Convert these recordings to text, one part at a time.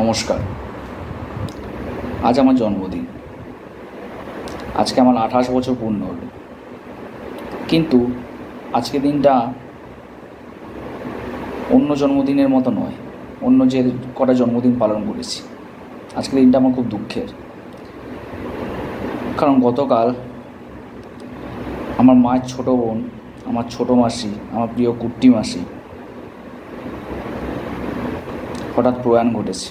নমস্কার। আজ আমার জন্মদিন। আজকে আমার 28 বছর পূর্ণ হলো। কিন্তু আজকে দিনটা অন্য জন্মদিনের মতো নয়, অন্য যে কটা জন্মদিন পালন করেছি। আজকের দিনটা আমার খুব দুঃখের, কারণ গতকাল আমার মায়ের ছোটো বোন, আমার ছোটো মাসি, আমার প্রিয় কুট্টি মাসি হঠাৎ প্রয়াণ ঘটেছে।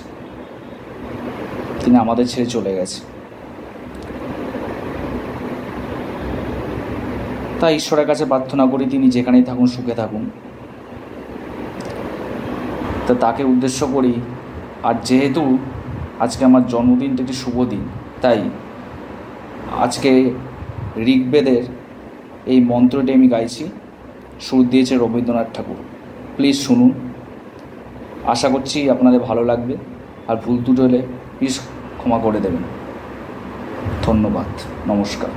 তিনি আমাদের ছেড়ে চলে গেছে। তাই ঈশ্বরের কাছে প্রার্থনা করি তিনি যেখানেই থাকুন সুখে থাকুন। তা তাকে উদ্দেশ্য করি। আর যেহেতু আজকে আমার জন্মদিনটা একটি শুভ দিন, তাই আজকে ঋগ্বেদের এই মন্ত্রটি আমি গাইছি। সুর দিয়েছে রবীন্দ্রনাথ ঠাকুর। প্লিজ শুনুন, আশা করছি আপনাদের ভালো লাগবে। আর ভুল ত্রুটি হলে প্লিজ ক্ষমা করে দেবেন। ধন্যবাদ, নমস্কার।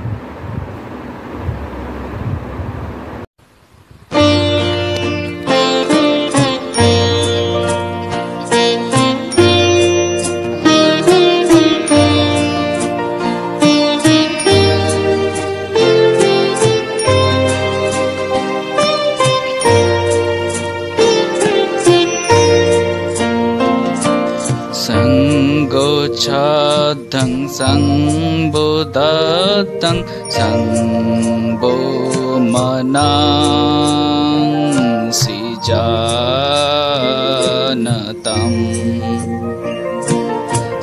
संगोच्छाद्धं संबोधतं संबो मनांसि जानतम्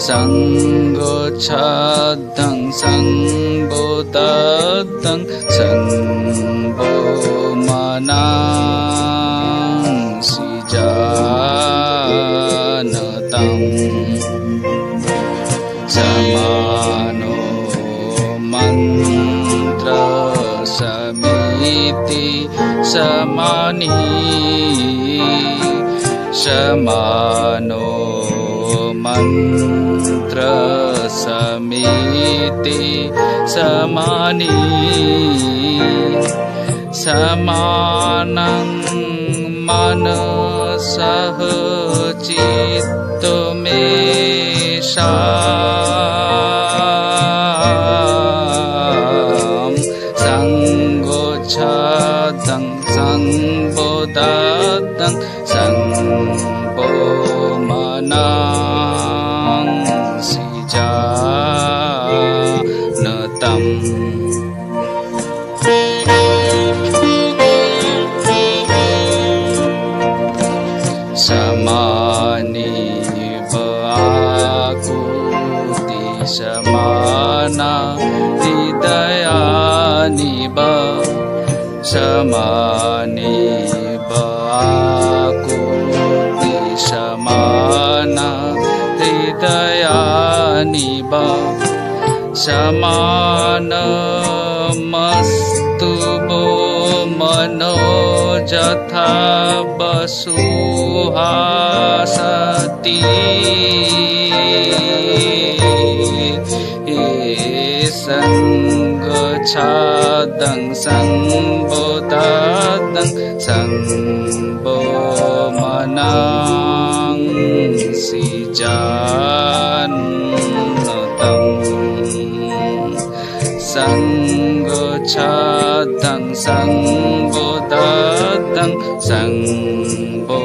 संगोच्छाद्धं संबोधतं संबो मनांसि जानतम् समानो मंत्र समिति समानी समानो मंत्र समिति समानी समानं मनसः चित्तो मे संगोच्छाद्धं संबोधतं संबो मनांसि जानतम् समानि आकुति समाना हृदयानि समानि आकुति समाना हृदयानि समानमस्तु वो मनो यथा वसुहासति संगोच्छाद्धं संबोधतं संबो मनांसि जानतम् संगोच्छाद्धं संबोधतं संबो